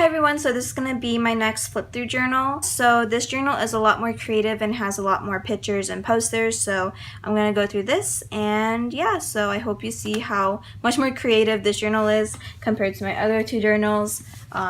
Hi everyone, so this is going to be my next flip through journal. So this journal is a lot more creative and has a lot more pictures and posters, so I'm going to go through this, and yeah, so I hope you see how much more creative this journal is compared to my other two journals.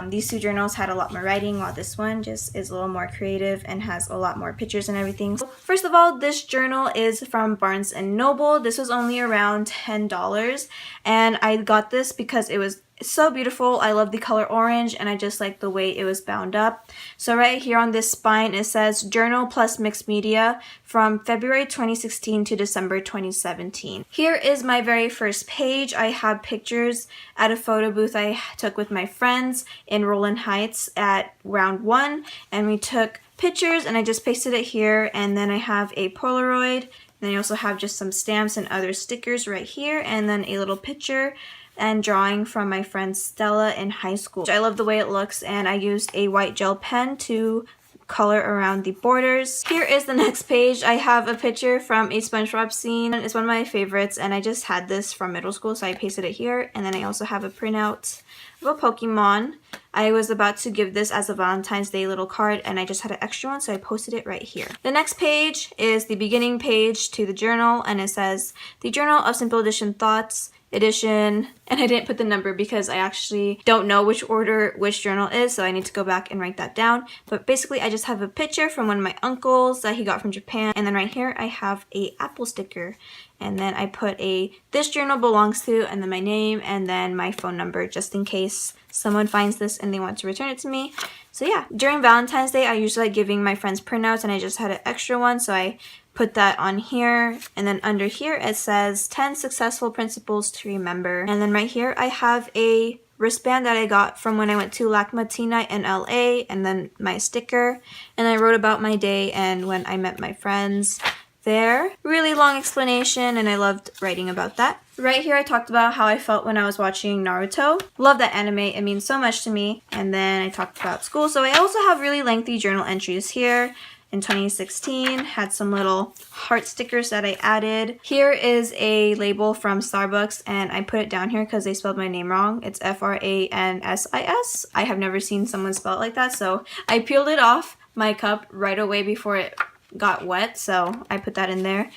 These two journals had a lot more writing, while this one just is a little more creative and has a lot more pictures and everything. So first of all, this journal is from Barnes & Noble. This was only around $10, and I got this because it was so beautiful. I love the color orange, and I just like the way it was bound up. So right here on this spine it says journal plus mixed media from February 2016 to December 2017. Here is my very first page. I have pictures at a photo booth I took with my friends in Roland Heights at round 1, and we took pictures and I just pasted it here. And then I have a Polaroid, and then I also have just some stamps and other stickers right here, and then a little picture and drawing from my friend Stella in high school. I love the way it looks, and I used a white gel pen to color around the borders. Here is the next page. I have a picture from a SpongeBob scene. It's one of my favorites, and I just had this from middle school, so I pasted it here. And then I also have a printout of a Pokemon. I was about to give this as a Valentine's Day little card, and I just had an extra one, so I posted it right here. The next page is the beginning page to the journal, and it says the Journal of Simple Edition Thoughts edition, and I didn't put the number because I actually don't know which order which journal is, so I need to go back and write that down. But basically I just have a picture from one of my uncles that he got from Japan, and then right here I have a Apple sticker, and then I put a this journal belongs to, and then my name, and then my phone number, just in case someone finds this and they want to return it to me. So yeah, during Valentine's Day I usually like giving my friends printouts, and I just had an extra one, so I put that on here. And then under here it says 10 successful principles to remember. And then right here I have a wristband that I got from when I went to LACMA Teen Night in LA, and then my sticker, and I wrote about my day and when I met my friends there. Really long explanation, and I loved writing about that. Right here I talked about how I felt when I was watching Naruto. Love that anime, it means so much to me. And then I talked about school. So I also have really lengthy journal entries here. In 2016, had some little heart stickers that I added. Here is a label from Starbucks, and I put it down here because they spelled my name wrong. It's Francis. I have never seen someone spell it like that, so I peeled it off my cup right away before it got wet, so I put that in there.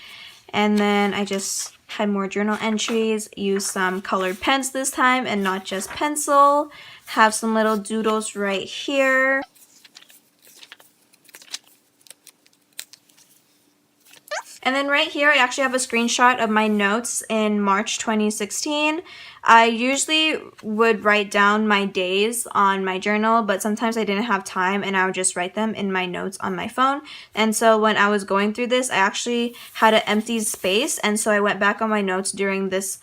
And then I just had more journal entries, used some colored pens this time and not just pencil. Have some little doodles right here. And then right here, I actually have a screenshot of my notes in March 2016. I usually would write down my days on my journal, but sometimes I didn't have time and I would just write them in my notes on my phone. And so when I was going through this, I actually had an empty space, and so I went back on my notes during this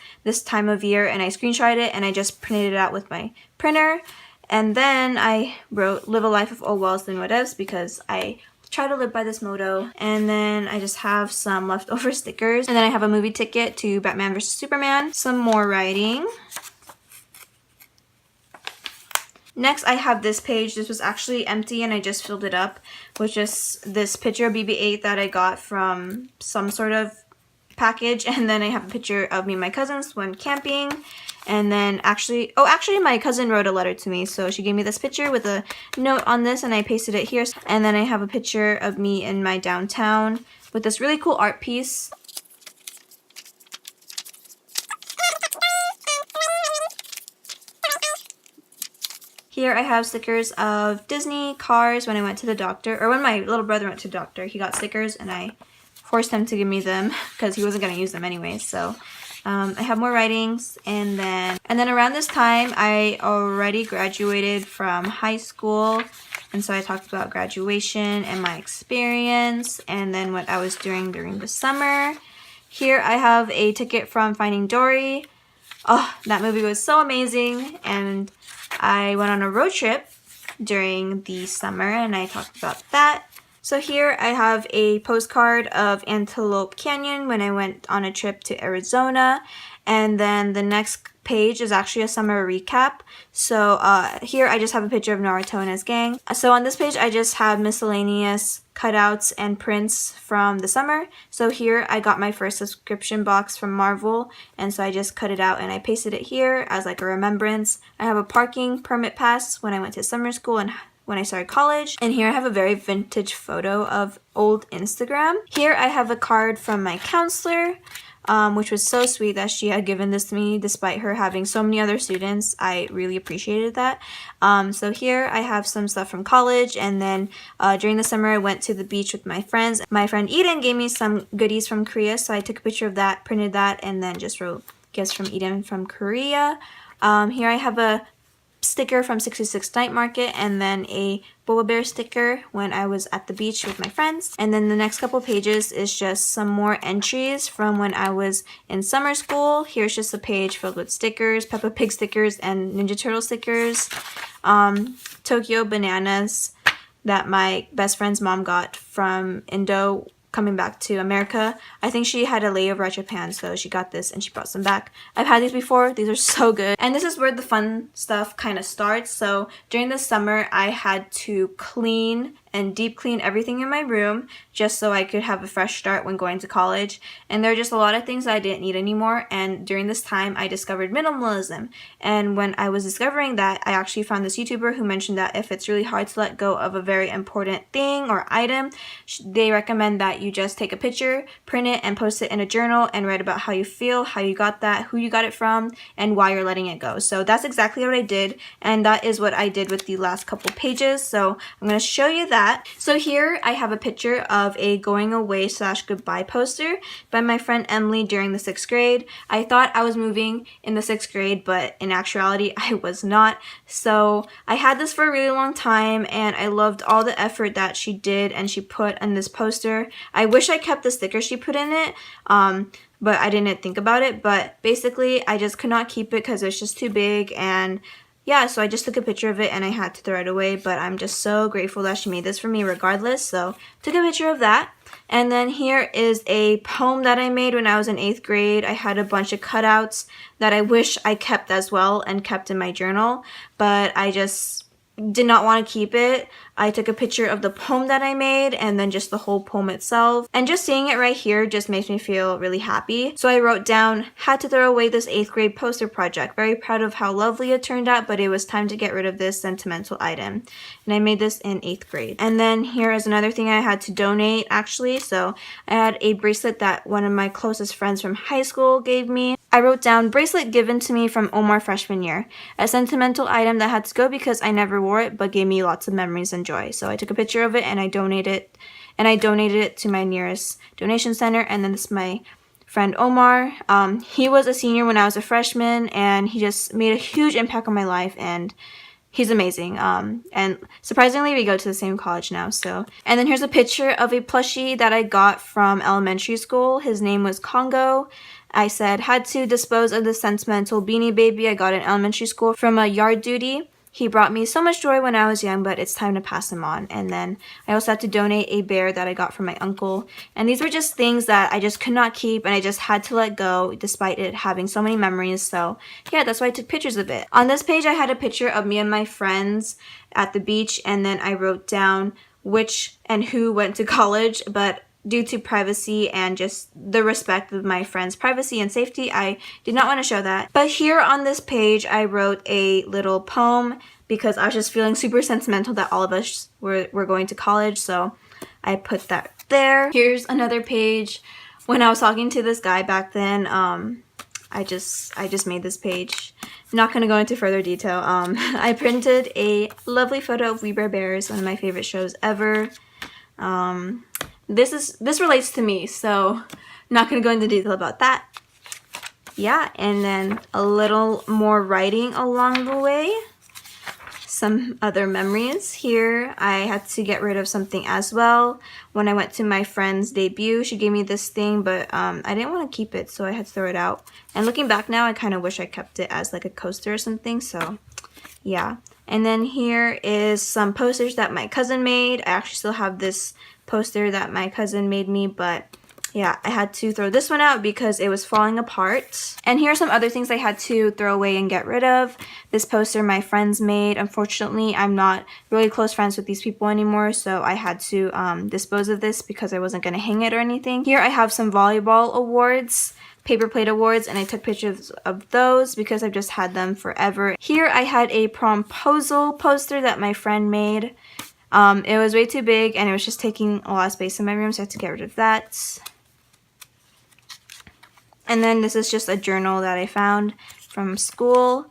time of year, and I screenshotted it and I just printed it out with my printer. And then I wrote live a life of all wells and whatevs because I try to live by this motto. And then I just have some leftover stickers, and then I have a movie ticket to Batman vs Superman, some more writing. Next I have this page. This was actually empty and I just filled it up with just this picture of BB-8 that I got from some sort of package, and then I have a picture of me and my cousins when camping. And then actually my cousin wrote a letter to me, so she gave me this picture with a note on this, and I pasted it here. And then I have a picture of me in my downtown with this really cool art piece. Here I have stickers of Disney, Cars, when I went to the doctor, or when my little brother went to the doctor, he got stickers and I forced him to give me them because he wasn't going to use them anyway. So I have more writings, and then around this time I already graduated from high school, and so I talked about graduation and my experience, and then what I was doing during the summer. Here I have a ticket from Finding Dory. Oh, that movie was so amazing, and I went on a road trip during the summer, and I talked about that. So here I have a postcard of Antelope Canyon when I went on a trip to Arizona. And then the next page is actually a summer recap. So here I just have a picture of Naruto and his gang. So on this page I just have miscellaneous cutouts and prints from the summer. So here I got my first subscription box from Marvel, and so I just cut it out and I pasted it here as like a remembrance. I have a parking permit pass when I went to summer school and when I started college. And here I have a very vintage photo of old Instagram. Here I have a card from my counselor, which was so sweet that she had given this to me despite her having so many other students. I really appreciated that. So here I have some stuff from college, and then during the summer I went to the beach with my friends. My friend Eden gave me some goodies from Korea, so I took a picture of that, printed that, and then just wrote gifts from Eden from Korea. Here I have a sticker from 66 Night Market, and then a Boba Bear sticker when I was at the beach with my friends. And then the next couple pages is just some more entries from when I was in summer school. Here's just a page filled with stickers, Peppa Pig stickers and Ninja Turtle stickers. Tokyo bananas that my best friend's mom got from Indo coming back to America. I think she had a layover at Japan, so she got this and she brought some back. I've had these before. These are so good. And this is where the fun stuff kind of starts. So during the summer, I had to clean and deep clean everything in my room just so I could have a fresh start when going to college. And there are just a lot of things that I didn't need anymore. And during this time, I discovered minimalism. And when I was discovering that, I actually found this YouTuber who mentioned that if it's really hard to let go of a very important thing or item, they recommend that you just take a picture, print it, and post it in a journal and write about how you feel, how you got that, who you got it from, and why you're letting it go. So that's exactly what I did, and that is what I did with the last couple pages. So I'm going to show you that. So here I have a picture of a going away / goodbye poster by my friend Emily during the 6th grade. I thought I was moving in the 6th grade, but in actuality I was not. So I had this for a really long time, and I loved all the effort that she did and she put in this poster. I wish I kept the sticker she put in it, but I didn't think about it. But basically I just could not keep it because it's just too big, and yeah, so I just took a picture of it and I had to throw it away, but I'm just so grateful that she made this for me regardless. So took a picture of that. And then here is a poem that I made when I was in 8th grade. I had a bunch of cutouts that I wish I kept as well and kept in my journal, but I just did not want to keep it. I took a picture of the poem that I made and then just the whole poem itself. And just seeing it right here just makes me feel really happy. So I wrote down, had to throw away this 8th grade poster project. Very proud of how lovely it turned out, but it was time to get rid of this sentimental item. And I made this in 8th grade. And then here is another thing I had to donate actually. So I had a bracelet that one of my closest friends from high school gave me. I wrote down, bracelet given to me from Omar freshman year. A sentimental item that had to go because I never wore it, but gave me lots of memories and joy. So I took a picture of it and I donated it to my nearest donation center. And then this is my friend Omar. He was a senior when I was a freshman, and he just made a huge impact on my life, and he's amazing. And surprisingly, we go to the same college now. So, and then here's a picture of a plushie that I got from elementary school. His name was Congo. I said, had to dispose of the sentimental beanie baby I got in elementary school from a yard duty. He brought me so much joy when I was young, but it's time to pass him on. And then I also had to donate a bear that I got from my uncle. And these were just things that I just could not keep, and I just had to let go despite it having so many memories. So yeah, that's why I took pictures of it. On this page, I had a picture of me and my friends at the beach, and then I wrote down which and who went to college, but due to privacy and just the respect of my friends' privacy and safety, I did not want to show that. But here on this page, I wrote a little poem because I was just feeling super sentimental that all of us were going to college, so I put that there. Here's another page. When I was talking to this guy back then, I just made this page. I'm not going to go into further detail. I printed a lovely photo of We Bare Bears, one of my favorite shows ever. This relates to me, so not going to go into detail about that. Yeah, and then a little more writing along the way. Some other memories. Here, I had to get rid of something as well. When I went to my friend's debut, she gave me this thing, but I didn't want to keep it, so I had to throw it out. And looking back now, I kind of wish I kept it as like a coaster or something, so yeah. And then here is some posters that my cousin made. I actually still have this poster that my cousin made me, but yeah, I had to throw this one out because it was falling apart. And here are some other things I had to throw away and get rid of. This poster my friends made. Unfortunately, I'm not really close friends with these people anymore, so I had to dispose of this because I wasn't going to hang it or anything. Here I have some volleyball awards, paper plate awards, and I took pictures of those because I've just had them forever. Here I had a promposal poster that my friend made. It was way too big and it was just taking a lot of space in my room, so I had to get rid of that. And then this is just a journal that I found from school.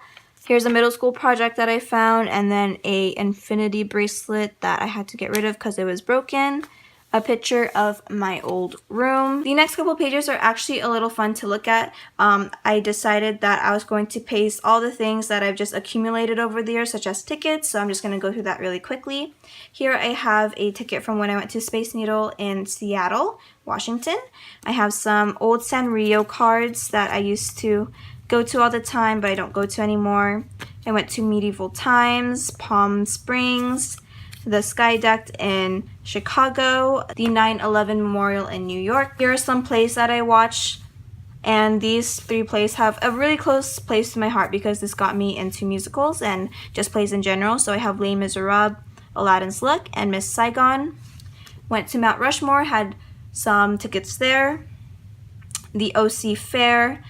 Here's a middle school project that I found, and then a infinity bracelet that I had to get rid of because it was broken. A picture of my old room. The next couple pages are actually a little fun to look at. I decided that I was going to paste all the things that I've just accumulated over the years, such as tickets, so I'm just going to go through that really quickly. Here I have a ticket from when I went to Space Needle in Seattle, Washington. I have some old Sanrio cards that I used to go to all the time, but I don't go to anymore. I went to Medieval Times, Palm Springs, the Sky Deck in Chicago, the 9/11 Memorial in New York. Here are some plays that I watched, and these 3 plays have a really close place to my heart because this got me into musicals and just plays in general. So I have Les Miserables, Aladdin's Luck, and Miss Saigon. Went to Mount Rushmore, had some tickets there. The OC Fair,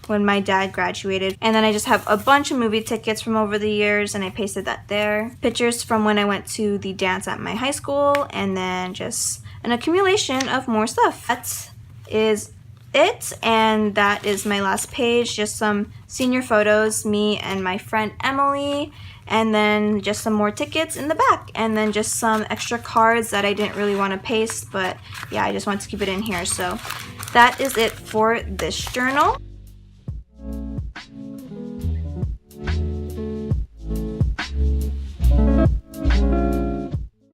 when my dad graduated. And then I just have a bunch of movie tickets from over the years, and I pasted that there. Pictures from when I went to the dance at my high school, and then just an accumulation of more stuff. That is it, and that is my last page. Just some senior photos, me and my friend Emily, and then just some more tickets in the back, and then just some extra cards that I didn't really want to paste, but yeah, I just wanted to keep it in here. So that is it for this journal.